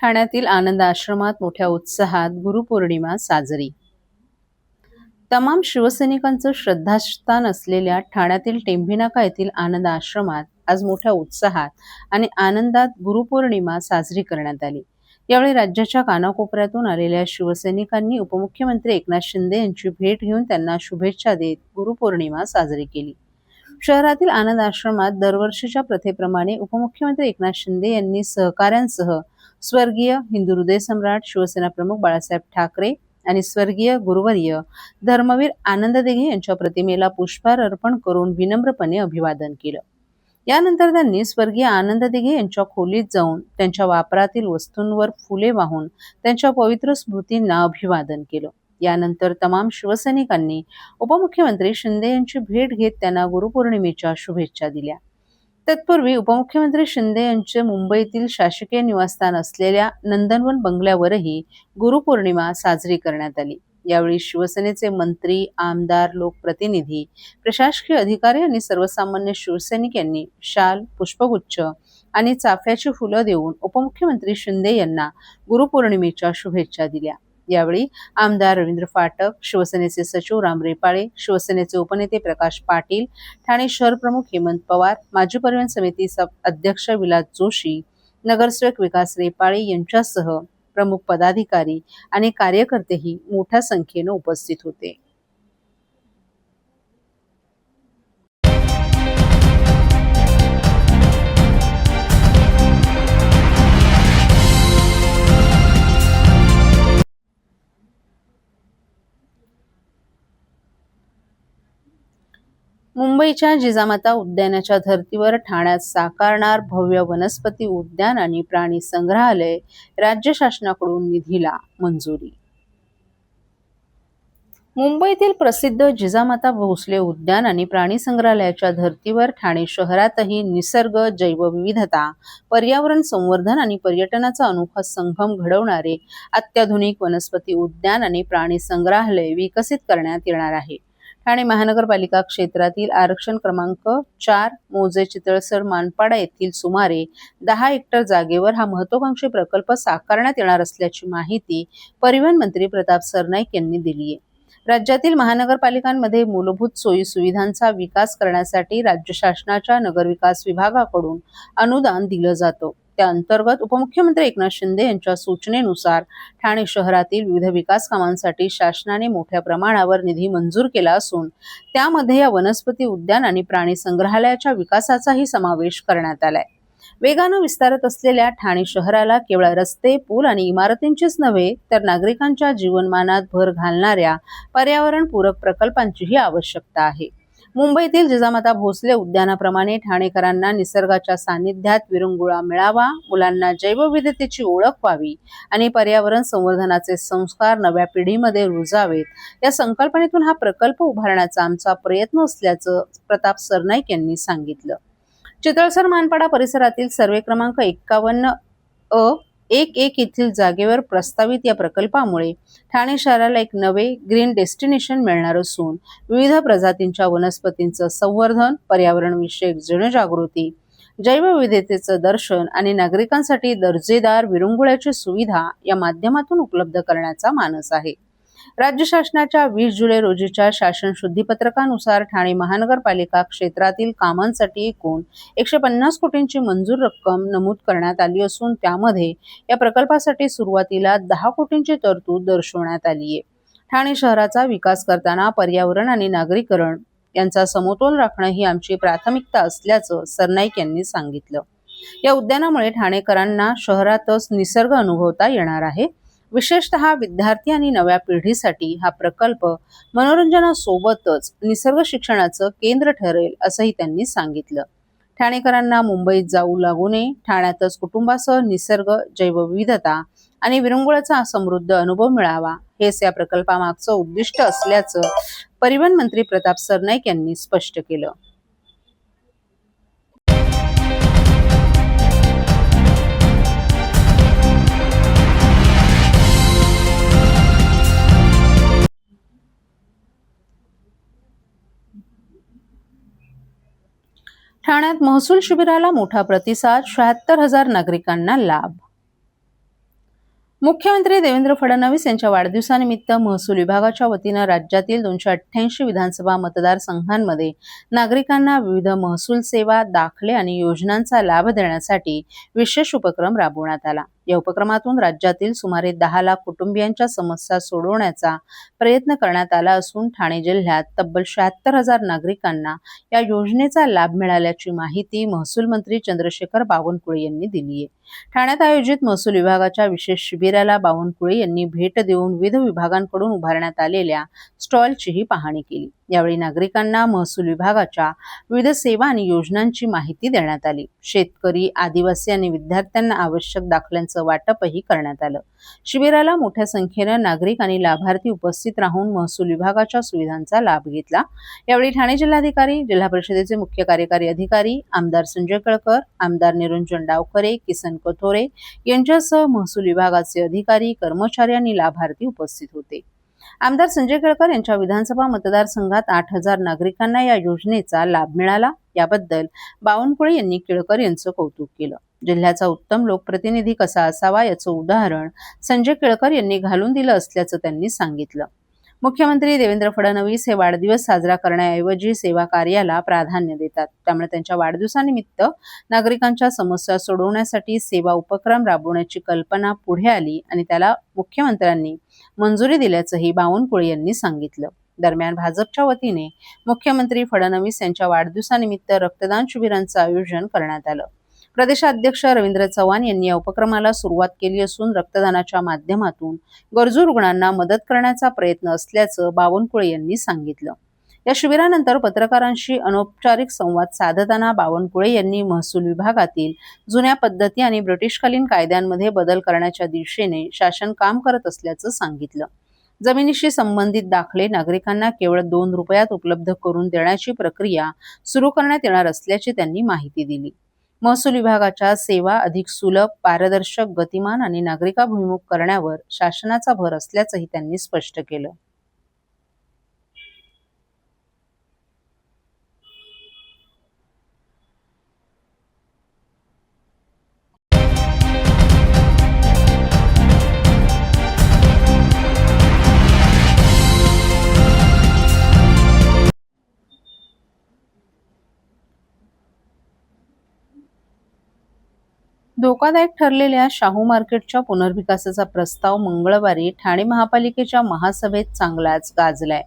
ठाण्यातील आनंद आश्रमात मोठ्या उत्साहात गुरुपौर्णिमा साजरी. तमाम शिवसैनिकांचं श्रद्धास्थान असलेल्या ठाण्यातील टेंभी नाका येथील आनंद आश्रमात आज मोठ्या उत्साहात आणि आनंदात गुरुपौर्णिमा साजरी करण्यात आली. यावेळी राज्याच्या कानाकोपऱ्यातून आलेल्या शिवसैनिकांनी उपमुख्यमंत्री एकनाथ शिंदे यांची भेट घेऊन त्यांना शुभेच्छा देत गुरुपौर्णिमा साजरी केली. शहरातील आनंद आश्रमात दरवर्षीच्या प्रथेप्रमाणे उपमुख्यमंत्री एकनाथ शिंदे यांनी सहकाऱ्यांसह स्वर्गीय हिंदू हृदय सम्राट शिवसेना प्रमुख बाळासाहेब ठाकरे आणि स्वर्गीय गुरुवर्य धर्मवीर आनंद दिघे यांच्या प्रतिमेला पुष्पहार अर्पण करून विनम्रपणे अभिवादन केलं. यानंतर त्यांनी स्वर्गीय आनंद दिघे यांच्या खोलीत जाऊन त्यांच्या वापरातील वस्तूंवर फुले वाहून त्यांच्या पवित्र स्मृतींना अभिवादन केलं. यानंतर तमाम शिवसैनिकांनी उपमुख्यमंत्री शिंदे यांची भेट घेत त्यांना गुरुपौर्णिमेच्या शुभेच्छा दिल्या. तत्पूर्वी उपमुख्यमंत्री शिंदे यांचे मुंबईतील शासकीय निवासस्थान असलेल्या नंदनवन बंगल्यावरही गुरुपौर्णिमा साजरी करण्यात आली. यावेळी शिवसेनेचे मंत्री, आमदार, लोकप्रतिनिधी, प्रशासकीय अधिकारी आणि सर्वसामान्य शिवसैनिक यांनी शाल, पुष्पगुच्छ आणि चाफ्याची फुलं देऊन उपमुख्यमंत्री शिंदे यांना गुरुपौर्णिमेच्या शुभेच्छा दिल्या. यावेळी आमदार रवींद्र फाटक, शिवसेनेचे सचिव राम रेपाळे, शिवसेनेचे उपनेते प्रकाश पाटील, ठाणे शहर प्रमुख हेमंत पवार, माजी परिवहन समिती अध्यक्ष विलास जोशी, नगरसेवक विकास रेपाळे यांच्यासह प्रमुख पदाधिकारी आणि कार्यकर्तेही मोठ्या संख्येने उपस्थित होते. मुंबईच्या जिजामाता उद्यानाच्या धर्तीवर ठाण्यात साकारणार भव्य वनस्पती उद्यान आणि प्राणी संग्रहालय, राज्य शासनाकडून निधीला मंजुरी. मुंबईतील प्रसिद्ध जिजामाता भोसले उद्यान आणि प्राणी संग्रहालयाच्या धर्तीवर ठाणे शहरातही निसर्ग, जैवविविधता, पर्यावरण संवर्धन आणि पर्यटनाचा अनोखा संगम घडवणारे अत्याधुनिक वनस्पती उद्यान आणि प्राणी संग्रहालय विकसित करण्यात येणार आहे. ठाणे महानगरपालिका क्षेत्रातील आरक्षण क्रमांक 4 मौजे चितळसर मानपाडा येथील सुमारे 10 हेक्टर जागेवर हा महत्त्वाकांक्षी प्रकल्प साकारण्यात येणार असल्याची माहिती परिवहन मंत्री प्रताप सरनाईक यांनी दिली आहे. राज्यातील महानगरपालिकांमध्ये मूलभूत सोयी सुविधांचा विकास करण्यासाठी राज्य शासनाच्या नगरविकास विभागाकडून अनुदान दिलं जातं. त्या अंतर्गत उपमुख्यमंत्री एकनाथ शिंदे यांच्या सूचनेनुसार ठाणे शहरातील विविध विकास कामांसाठी शासनाने मोठ्या प्रमाणावर निधी मंजूर केला असून त्यामध्ये या वनस्पती उद्यान आणि प्राणी संग्रहालयाच्या विकासाचाही समावेश करण्यात आलाय. वेगानं विस्तारत असलेल्या ठाणे शहराला केवळ रस्ते, पूल आणि इमारतींचीच नव्हे तर नागरिकांच्या जीवनमानात भर घालणाऱ्या पर्यावरणपूरक प्रकल्पांचीही आवश्यकता आहे. मुंबईतील जिजामाता भोसले उद्यानाप्रमाणे ठाणेकरांना निसर्गाच्या सानिध्यात विरंगुळा मिळावा, मुलांना जैवविविधतेची ओळख व्हावी आणि पर्यावरण संवर्धनाचे संस्कार नव्या पिढीमध्ये रुजावेत, या संकल्पनेतून हा प्रकल्प उभारण्याचा आमचा प्रयत्न असल्याचं प्रताप सरनाईक यांनी सांगितलं. चितळसर मानपाडा परिसरातील सर्वे क्रमांक 51A11 येथील जागेवर प्रस्तावित या प्रकल्पामुळे ठाणे शहराला एक नवे ग्रीन डेस्टिनेशन मिळणार असून विविध प्रजातींच्या वनस्पतींचं संवर्धन, पर्यावरणविषयक जनजागृती, जैवविविधतेचं दर्शन आणि नागरिकांसाठी दर्जेदार विरंगुळ्याची सुविधा या माध्यमातून उपलब्ध करण्याचा मानस आहे. राज्य शासनाच्या 20 जुलै रोजीच्या शासन शुद्धीपत्रकानुसार ठाणे महानगरपालिका क्षेत्रातील कामांसाठी एकूण 150 कोटींची मंजूर रक्कम नमूद करण्यात आली असून त्यामध्ये या प्रकल्पासाठी सुरुवातीला 10 कोटींची तरतूद दर्शवण्यात आली आहे. ठाणे शहराचा विकास करताना पर्यावरण आणि नागरीकरण यांचा समतोल राखणं ही आमची प्राथमिकता असल्याचं सरनाईक यांनी सांगितलं. या उद्यानामुळे ठाणेकरांना शहरातच निसर्ग अनुभवता येणार आहे. विशेषतः विद्यार्थी आणि नव्या पिढीसाठी हा प्रकल्प मनोरंजनासोबतच निसर्ग शिक्षणाचं केंद्र ठरेल असंही त्यांनी सांगितलं. ठाणेकरांना मुंबईत जाऊ लागू नये, ठाण्यातच कुटुंबासह निसर्ग, जैवविविधता आणि विरंगुळ्याचा समृद्ध अनुभव मिळावा, हेच या प्रकल्पामागचं उद्दिष्ट असल्याचं परिवहन मंत्री प्रताप सरनाईक यांनी स्पष्ट केलं. ठाण्यात महसूल शिबिराला मोठा प्रतिसाद, 76,000 नागरिकांना लाभ. मुख्यमंत्री देवेंद्र फडणवीस यांच्या वाढदिवसानिमित्त महसूल विभागाच्या वतीनं राज्यातील 288 विधानसभा मतदारसंघांमध्ये नागरिकांना विविध महसूल सेवा, दाखले आणि योजनांचा लाभ देण्यासाठी विशेष उपक्रम राबवण्यात आला। या उपक्रमातून राज्यातील सुमारे 10 लाख कुटुंबियांच्या समस्या सोडवण्याचा प्रयत्न करण्यात आला असून ठाणे जिल्ह्यात तब्बल 76,000 नागरिकांना या योजनेचा लाभ मिळाल्याची माहिती महसूल मंत्री चंद्रशेखर बावनकुळे यांनी दिली आहे। ठाण्यात आयोजित महसूल विभागाच्या विशेष शिबिराला बावनकुळे यांनी भेट देऊन विविध विभागांकडून उभारण्यात आलेल्या स्टॉलचीही पाहणी केली। यावेळी नागरिकांना महसूल विभागाच्या विविध सेवा आणि योजनांची माहिती देण्यात आली। शेतकरी, आदिवासी आणि विद्यार्थ्यांना आवश्यक दाखल्यांचं वाटपही करण्यात आलं। शिबिराला मोठ्या संख्येनं नागरिक आणि लाभार्थी उपस्थित राहून महसूल विभागाच्या सुविधांचा लाभ घेतला। यावेळी ठाणे जिल्हाधिकारी, जिल्हा परिषदेचे मुख्य कार्यकारी अधिकारी, आमदार संजय केळकर, आमदार निरंजन डावखरे, किसन कथोरे यांच्यासह महसूल विभागाचे अधिकारी, कर्मचारी आणि लाभार्थी उपस्थित होते। आमदार संजय केळकर यांच्या विधानसभा मतदारसंघात 8,000 नागरिकांना या योजनेचा लाभ मिळाला। याबद्दल बावनकुळे यांनी केळकर यांचं कौतुक केलं। जिल्ह्याचा उत्तम लोकप्रतिनिधी कसा असावा याचं उदाहरण संजय केळकर यांनी घालून दिलं असल्याचं त्यांनी सांगितलं। मुख्यमंत्री देवेंद्र फडणवीस हे वाढदिवस साजरा करण्याऐवजी सेवा कार्याला प्राधान्य देतात। त्यामुळे त्यांच्या वाढदिवसानिमित्त नागरिकांच्या समस्या सोडवण्यासाठी सेवा उपक्रम राबवण्याची कल्पना पुढे आली आणि त्याला मुख्यमंत्र्यांनी मंजुरी दिल्याचंही बावनकुळे यांनी सांगितलं। दरम्यान भाजपच्या वतीने मुख्यमंत्री फडणवीस यांच्या वाढदिवसानिमित्त रक्तदान शिबिरांचं आयोजन करण्यात आलं। प्रदेशाध्यक्ष रवींद्र चव्हाण यांनी या उपक्रमाला सुरुवात केली असून रक्तदानाच्या माध्यमातून गरजू रुग्णांना मदत करण्याचा प्रयत्न असल्याचं बावनकुळे यांनी सांगितलं। या शिबिरानंतर पत्रकारांशी अनौपचारिक संवाद साधताना बावनकुळे यांनी महसूल विभागातील जुन्या पद्धती आणि ब्रिटिशकालीन कायद्यांमध्ये बदल करण्याच्या दिशेने शासन काम करत असल्याचं सांगितलं। जमिनीशी संबंधित दाखले नागरिकांना केवळ 2 रुपयात उपलब्ध करून देण्याची प्रक्रिया सुरू करण्यात येणार असल्याची त्यांनी माहिती दिली। महसूल विभागाच्या सेवा अधिक सुलभ, पारदर्शक, गतिमान आणि नागरिकाभिमुख करण्यावर शासनाचा भर असल्याचंही त्यांनी स्पष्ट केलं। धोकादायक ठरलेल्या शाहू मार्केटच्या पुनर्विकासाचा प्रस्ताव मंगळवारी ठाणे महापालिकेच्या महासभेत चांगलाच गाजलाय।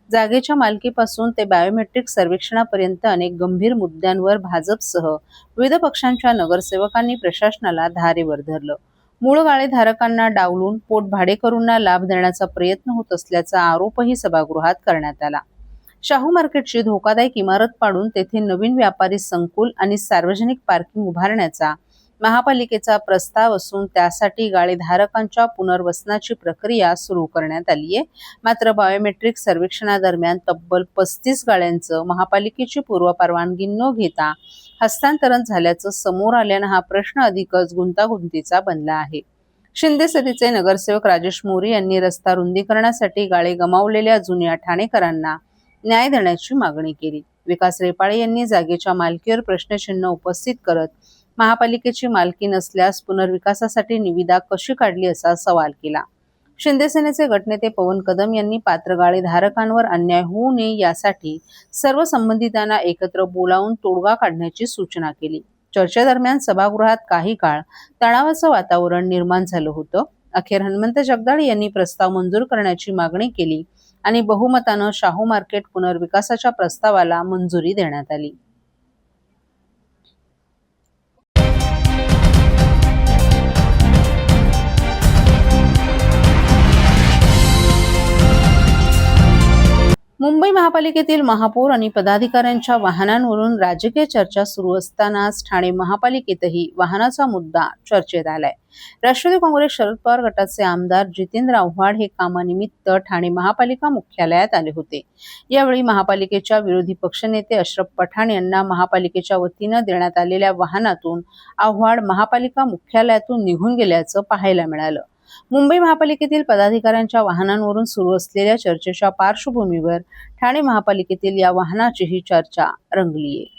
जागेच्या मालकीपासून ते बायोमेट्रिक सर्वेक्षणापर्यंत अनेक गंभीर मुद्द्यांवर भाजपसह विविध पक्षांच्या नगरसेवकांनी प्रशासनाला धारेवर धरलं। मूळ गाळेधारकांना डावलून पोट भाडेकरूंना लाभ देण्याचा प्रयत्न होत असल्याचा आरोपही सभागृहात करण्यात आला। शाहू मार्केटची धोकादायक इमारत पाडून तेथे नवीन व्यापारी संकुल आणि सार्वजनिक पार्किंग उभारण्याचा महापालिकेचा प्रस्ताव असून त्यासाठी गाळेधारकांच्या पुनर्वसनाची प्रक्रिया सुरू करण्यात आली आहे। मात्र बायोमेट्रिक सर्वेक्षणादरम्यान तब्बल 35 गाळ्यांचं महापालिकेची पूर्वपरवानगी न घेता हस्तांतरण झाल्याचं समोर आल्यानं हा प्रश्न अधिकच गुंतागुंतीचा बनला आहे। शिंदे सेनेचे नगरसेवक राजेश मोरे यांनी रस्ता रुंदीकरणासाठी गाळे गमावलेल्या जुन्या ठाणेकरांना न्याय देण्याची मागणी केली। विकास रेपाळे यांनी जागेच्या मालकीवर प्रश्नचिन्ह उपस्थित करत महापालिकेची मालकी नसल्यास पुनर्विकासासाठी निविदा कशी काढली असा सवाल केला। शिंदे सेनेचे गटनेते पवन कदम यांनी पात्र गाळेधारकांवर अन्याय होऊ नये यासाठी सर्व संबंधितांना एकत्र बोलावून तोडगा काढण्याची सूचना केली। चर्चेदरम्यान सभागृहात काही काळ तणावाचं वातावरण निर्माण झालं होतं। अखेर हनुमंत जगदाळे यांनी प्रस्ताव मंजूर करण्याची मागणी केली आणि बहुमतानं शाहू मार्केट पुनर्विकासाच्या प्रस्तावाला मंजुरी देण्यात आली। मुंबई महापालिकेतील महापौर आणि पदाधिकाऱ्यांच्या वाहनांवरून राजकीय चर्चा सुरू असतानाच ठाणे महापालिकेतही वाहनाचा मुद्दा चर्चेत आलाय। राष्ट्रवादी काँग्रेस शरद पवार गटाचे आमदार जितेंद्र आव्हाड हे कामानिमित्त ठाणे महापालिका मुख्यालयात आले होते। यावेळी महापालिकेच्या विरोधी पक्षनेते अशरफ पठाण यांना महापालिकेच्या वतीनं देण्यात आलेल्या वाहनातून आव्हाड महापालिका मुख्यालयातून निघून गेल्याचं पाहायला मिळालं। मुंबई महापालिकेतील पदाधिकाऱ्यांच्या वाहनांवरून सुरू असलेल्या चर्चेच्या पार्श्वभूमीवर ठाणे महापालिकेतील या वाहनाचीही चर्चा रंगली आहे।